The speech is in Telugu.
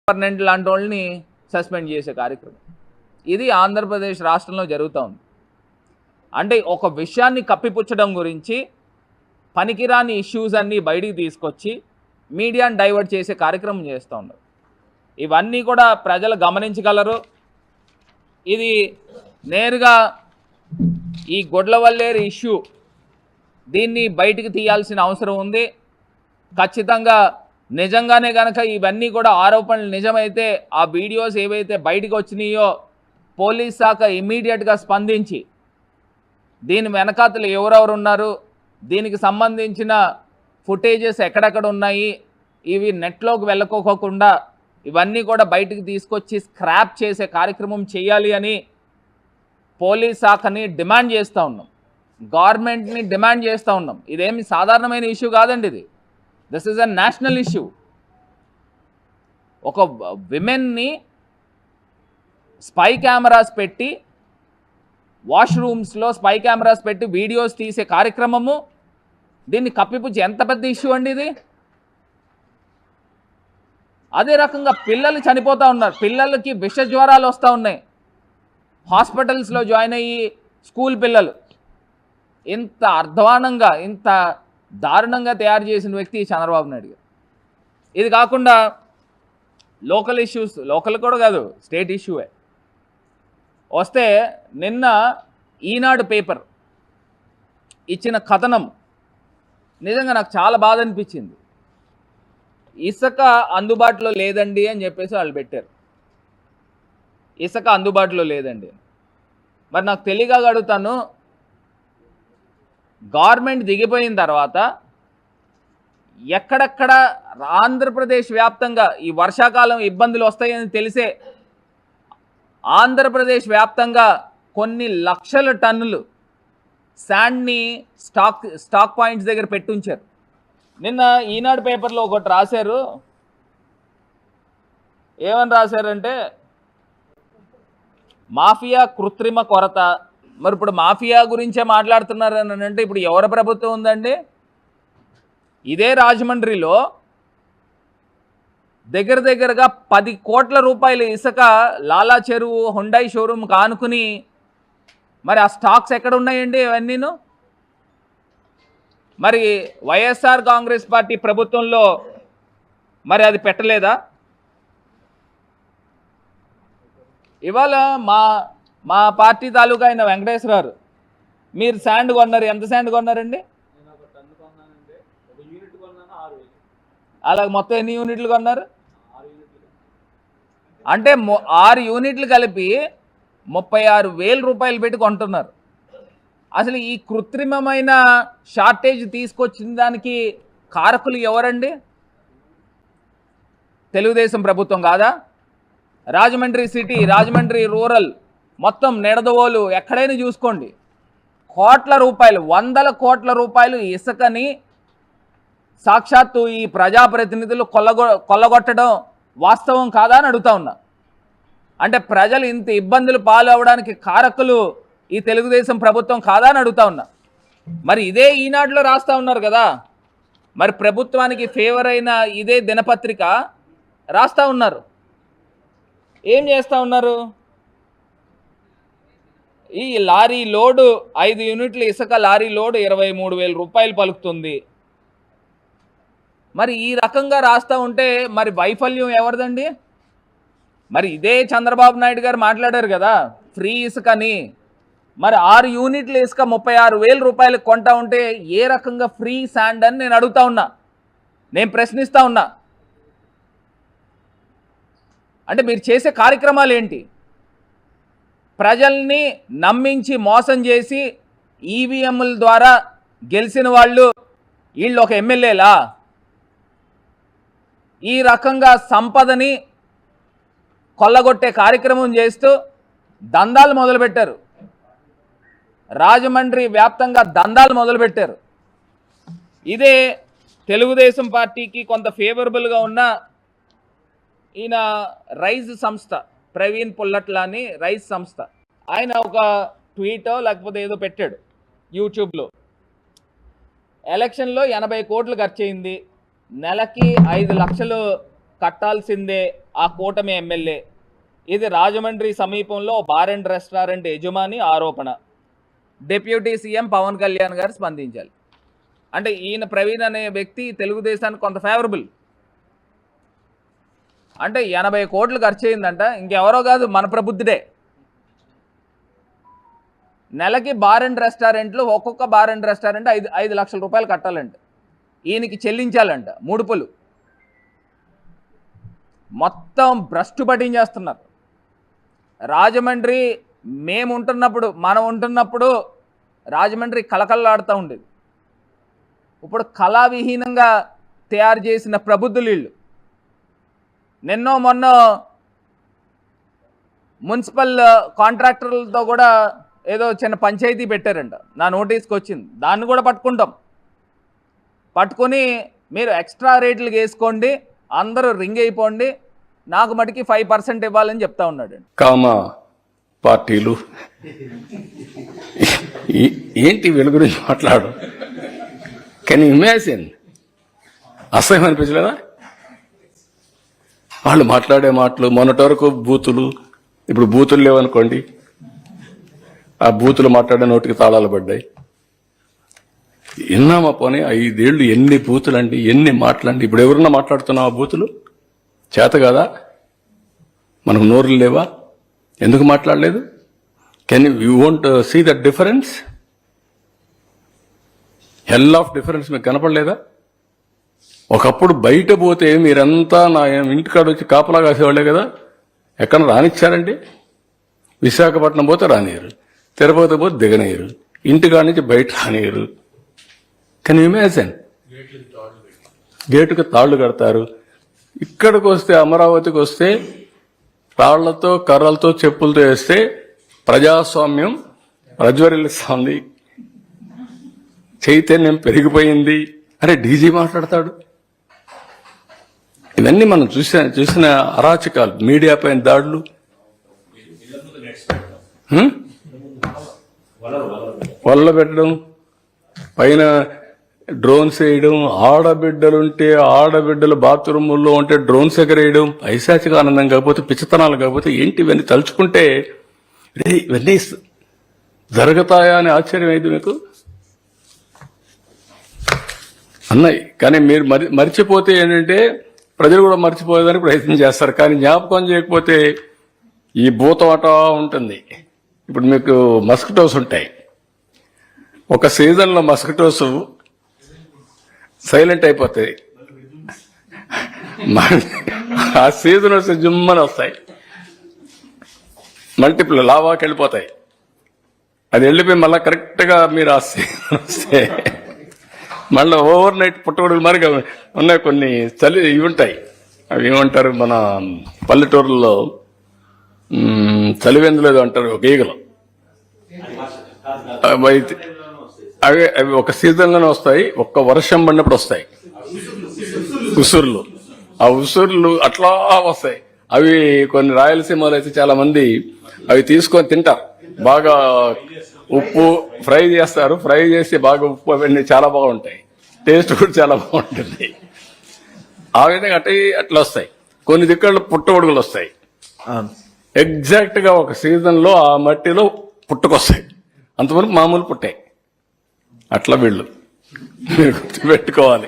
పర్మనెంట్ లాంటి వాళ్ళని సస్పెండ్ చేసే కార్యక్రమం ఇది ఆంధ్రప్రదేశ్ రాష్ట్రంలో జరుగుతూ ఉంది. అంటే ఒక విషయాన్ని కప్పిపుచ్చడం గురించి పనికిరాని ఇష్యూస్ అన్నీ బయటికి తీసుకొచ్చి మీడియాని డైవర్ట్ చేసే కార్యక్రమం చేస్తూ ఉన్నారు. ఇవన్నీ కూడా ప్రజలు గమనించగలరు. ఇది నేరుగా ఈ గొడ్లవల్లేరు ఇష్యూ దీన్ని బయటికి తీయాల్సిన అవసరం ఉంది. ఖచ్చితంగా నిజంగానే కనుక ఇవన్నీ కూడా ఆరోపణలు నిజమైతే ఆ వీడియోస్ ఏవైతే బయటకు వచ్చినాయో పోలీస్ శాఖ ఇమ్మీడియట్గా స్పందించి దీని వెనకాతలు ఎవరెవరు ఉన్నారు, దీనికి సంబంధించిన ఫుటేజెస్ ఎక్కడెక్కడ ఉన్నాయి, ఇవి నెట్లోకి వెళ్ళకోకుండా ఇవన్నీ కూడా బయటికి తీసుకొచ్చి స్క్రాప్ చేసే కార్యక్రమం చేయాలి అని పోలీస్ శాఖని డిమాండ్ చేస్తూ ఉన్నాం, గవర్నమెంట్ని డిమాండ్ చేస్తూ ఉన్నాం. ఇదేమి సాధారణమైన ఇష్యూ కాదండి, this is a national issue. ఒక విమెన్ని స్పై కెమెరాస్ పెట్టి వాష్రూమ్స్లో స్పై కెమెరాస్ పెట్టి వీడియోస్ తీసే కార్యక్రమము, దీన్ని కప్పిపుచ్చి ఎంత పెద్ద ఇష్యూ అండి ఇది. అదే రకంగా పిల్లలు చనిపోతూ ఉన్నారు, పిల్లలకి విష జ్వరాలు వస్తూ ఉన్నాయి, హాస్పిటల్స్లో జాయిన్ అయ్యి స్కూల్ పిల్లలు. ఇంత అర్ధవానంగా ఇంత దారుణంగా తయారు చేసిన వ్యక్తి చంద్రబాబు నాయుడు గారు. ఇది కాకుండా లోకల్ ఇష్యూస్, లోకల్ కూడా కాదు స్టేట్ ఇష్యూవే వస్తే, నిన్న ఈనాడు పేపర్ ఇచ్చిన కథనం నిజంగా నాకు చాలా బాధ అనిపించింది. ఇసుక అందుబాటులో లేదండి అని చెప్పేసి వాళ్ళు పెట్టారు. ఇసుక అందుబాటులో లేదండి. మరి నాకు తెలియగా అడుగుతాను, గవర్నమెంట్ దిగిపోయిన తర్వాత ఎక్కడెక్కడ ఆంధ్రప్రదేశ్ వ్యాప్తంగా ఈ వర్షాకాలం ఇబ్బందులు వస్తాయని తెలిసే ఆంధ్రప్రదేశ్ వ్యాప్తంగా కొన్ని లక్షల టన్నులు శాండ్ని స్టాక్ పాయింట్స్ దగ్గర పెట్టుంచారు. నిన్న ఈనాడు పేపర్లో ఒకటి రాశారు. ఏమని రాశారంటే, మాఫియా కృత్రిమ కొరత. మరి ఇప్పుడు మాఫియా గురించే మాట్లాడుతున్నారు అని అంటే ఇప్పుడు ఎవరి ప్రభుత్వం ఉందండి? ఇదే రాజమండ్రిలో దగ్గరగా 10 కోట్ల రూపాయల ఇసుక లాలా చెరువు హుండై షోరూమ్ కానుకుని మరి ఆ స్టాక్స్ ఎక్కడ ఉన్నాయండి ఇవన్నీను? మరి వైఎస్ఆర్ కాంగ్రెస్ పార్టీ ప్రభుత్వంలో మరి అది పెట్టలేదా? ఇవాళ మా పార్టీ తాలూకా అయిన వెంకటేశ్వరరావు, మీరు శాండ్ కొన్నారు, ఎంత శాండ్ కొన్నారండి? అలాగే మొత్తం ఎన్ని యూనిట్లు కొన్నారు? అంటే 6 యూనిట్లు కలిపి 36,000 రూపాయలు పెట్టి కొంటున్నారు. అసలు ఈ కృత్రిమమైన షార్టేజ్ తీసుకొచ్చిన దానికి కారకులు ఎవరండి? తెలుగుదేశం ప్రభుత్వం కాదా? రాజమండ్రి సిటీ, రాజమండ్రి రూరల్ మొత్తం నిడదవోలు ఎక్కడైనా చూసుకోండి, కోట్ల రూపాయలు, 100 కోట్ల రూపాయలు ఇసుకని సాక్షాత్తు ఈ ప్రజాప్రతినిధులు కొల్లగొట్టడం వాస్తవం కాదా అని అడుగుతా ఉన్నా. అంటే ప్రజలు ఇంత ఇబ్బందులు పాలవడానికి కారకులు ఈ తెలుగుదేశం ప్రభుత్వం కాదా అని అడుగుతా ఉన్నా. మరి ఇదే ఈనాడులో రాస్తూ ఉన్నారు కదా, మరి ప్రభుత్వానికి ఫేవర్ అయిన ఇదే దినపత్రిక రాస్తూ ఉన్నారు. ఏం చేస్తూ ఉన్నారు? ఈ లారీ లోడు 5 యూనిట్ల ఇసుక లారీ లోడు 23,000 రూపాయలు పలుకుతుంది. మరి ఈ రకంగా రాస్తూ ఉంటే మరి వైఫల్యం ఎవరిదండి? మరి ఇదే చంద్రబాబు నాయుడు గారు మాట్లాడారు కదా ఫ్రీ ఇసుకని. మరి 6 యూనిట్ల ఇసుక 36,000 రూపాయలకు కొంటా ఉంటే ఏ రకంగా ఫ్రీ శాండ్ అని నేను అడుగుతా ఉన్నా, నేను ప్రశ్నిస్తూ ఉన్నా. అంటే మీరు చేసే కార్యక్రమాలు ఏంటి? ప్రజల్ని నమ్మించి మోసం చేసి ఈవీఎంల ద్వారా గెలిచిన వాళ్ళు వీళ్ళు ఒక ఎమ్మెల్యేలా? ఈ రకంగా సంపదని కొల్లగొట్టే కార్యక్రమం చేస్తూ దందాలు మొదలుపెట్టారు. రాజమండ్రి వ్యాప్తంగా దందాలు మొదలుపెట్టారు. ఇదే తెలుగుదేశం పార్టీకి కొంత ఫేవరబుల్గా ఉన్న ఈయన రైజ్ సంస్థ, ప్రవీణ్ పుల్లట్ల అని రైజ్ సంస్థ, ఆయన ఒక ట్వీటో లేకపోతే ఏదో పెట్టాడు యూట్యూబ్లో. ఎలక్షన్లో 80 కోట్లు ఖర్చు అయింది, నెలకి 5 లక్షలు కట్టాల్సిందే ఆ కూటమి ఎమ్మెల్యే. ఇది రాజమండ్రి సమీపంలో బార్ అండ్ రెస్టారెంట్ యజమాని ఆరోపణ. డిప్యూటీ సీఎం పవన్ కళ్యాణ్ గారు స్పందించాలి. అంటే ఈయన ప్రవీణ్ అనే వ్యక్తి తెలుగుదేశానికి కొంత ఫేవరబుల్. అంటే 80 కోట్లు ఖర్చు అయిందంట. ఇంకెవరో కాదు, మన ప్రబుద్ధుడే. నెలకి బార్ అండ్ రెస్టారెంట్లు, ఒక్కొక్క బార్ అండ్ రెస్టారెంట్ 5 లక్షల రూపాయలు కట్టాలంట. ఈయనకి చెల్లించాలంట ముడుపులు. మొత్తం భ్రష్టు పట్టించేస్తున్నారు. రాజమండ్రి మనం ఉంటున్నప్పుడు రాజమండ్రి కలకల్లాడుతూ ఉండేది. ఇప్పుడు కళావిహీనంగా తయారు చేసిన ప్రబుద్ధులు వీళ్ళు. నిన్నో మొన్న మున్సిపల్ కాంట్రాక్టర్లతో కూడా ఏదో చిన్న పంచాయతీ పెట్టారంట. నా నోటీస్కి వచ్చింది. దాన్ని కూడా పట్టుకొని మీరు ఎక్స్ట్రా రేట్లకు వేసుకోండి, అందరూ రింగ్ అయిపోండి, నాకు మటుకి 5% ఇవ్వాలని చెప్తా ఉన్నాడు. కామా పార్టీలు ఏంటి వీళ్ళ గురించి మాట్లాడు. Can imagine? అసహ్యం అనిపించలేదా వాళ్ళు మాట్లాడే మాటలు? మొన్నటి వరకు బూతులు, ఇప్పుడు బూతులు లేవనుకోండి, ఆ బూతులు మాట్లాడే నోటికి తాళాలు పడ్డాయి. విన్నామా పోనీ 5 ఏళ్ళు ఎన్ని బూతులండి, ఎన్ని మాటలండి. ఇప్పుడు ఎవరన్నా మాట్లాడుతున్నాం ఆ బూతులు? చేత కదా? మనకు నోరులు లేవా? ఎందుకు మాట్లాడలేదు? Can you won't see that difference? Hell of difference మీకు కనపడలేదా? ఒకప్పుడు బయట పోతే మీరంతా నా ఇంటికాడ వచ్చి కాపలా కాసేవాళ్లే కదా. ఎక్కడ రానిచ్చారండి? విశాఖపట్నం పోతే రానియరు, తిరుపతి పోతే దిగనీయరు, ఇంటికాడ నుంచి బయట రానియరు. Can you imagine? గేటుకు తాళ్లు కడతారు. ఇక్కడికి వస్తే, అమరావతికి వస్తే తాళ్లతో, కర్రలతో, చెప్పులతో వేస్తే ప్రజాస్వామ్యం ప్రజ్వరిల్లుస్తోంది, చైతన్యం పెరిగిపోయింది. అరే డీజీ మాట్లాడతాడు. ఇవన్నీ మనం చూసిన అరాచకాలు, మీడియా పైన దాడులు, వల్ల పెట్టడం, పైన డ్రోన్స్ వేయడం, ఆడబిడ్డలుంటే ఆడబిడ్డలు బాత్రూముల్లో ఉంటే డ్రోన్స్ ఎగరేయడం, పైశాచిక ఆనందం కాకపోతే, పిచ్చితనాలు కాకపోతే ఏంటి ఇవన్నీ తలుచుకుంటే ఇవన్నీ జరుగుతాయా అని ఆశ్చర్యం అయింది మీకు అన్నాయి. కానీ మీరు మర్చిపోతే ఏంటంటే ప్రజలు కూడా మర్చిపోయేదానికి ప్రయత్నం చేస్తారు. కానీ జ్ఞాపకం చేయకపోతే ఈ భూతం అటా ఉంటుంది. ఇప్పుడు మీకు మస్కిటోస్ ఉంటాయి. ఒక సీజన్లో మస్కిటోస్ సైలెంట్ అయిపోతాయి. ఆ సీజన్ వస్తే జుమ్మని వస్తాయి, మల్టిపుల్ లావాకి వెళ్ళిపోతాయి. అది వెళ్ళిపోయి మళ్ళీ కరెక్ట్గా మీరు ఆ సీజన్ వస్తే మళ్ళీ ఓవర్ నైట్ పుట్టగొడుగులు మరి ఉన్నాయి. కొన్ని చలి ఇవి ఉంటాయి, అవి ఏమంటారు మన పల్లెటూరులో చలివెందులేదు అంటారు, ఒక ఈగలు. అవి ఒక సీజన్లోనే వస్తాయి, ఒక్క వర్షం పడినప్పుడు వస్తాయి ఉసుర్లు. ఆ ఉసుర్లు అట్లా వస్తాయి. అవి కొన్ని రాయలసీమలో అయితే చాలా మంది అవి తీసుకొని తింటారు. బాగా ఉప్పు ఫ్రై చేస్తారు, ఫ్రై చేసి బాగా ఉప్పు అవన్నీ చాలా బాగుంటాయి, టేస్ట్ కూడా చాలా బాగుంటుంది. ఆ విధంగా అట్లా వస్తాయి. కొన్ని దిక్కళ్ళు పుట్టగొడుగులు వస్తాయి. ఎగ్జాక్ట్ గా ఒక సీజన్ లో ఆ మట్టిలో పుట్టుకొస్తాయి, అంతవరకు మామూలు పుట్టాయి. అట్లా వీళ్ళు మీరు గుర్తుపెట్టుకోవాలి.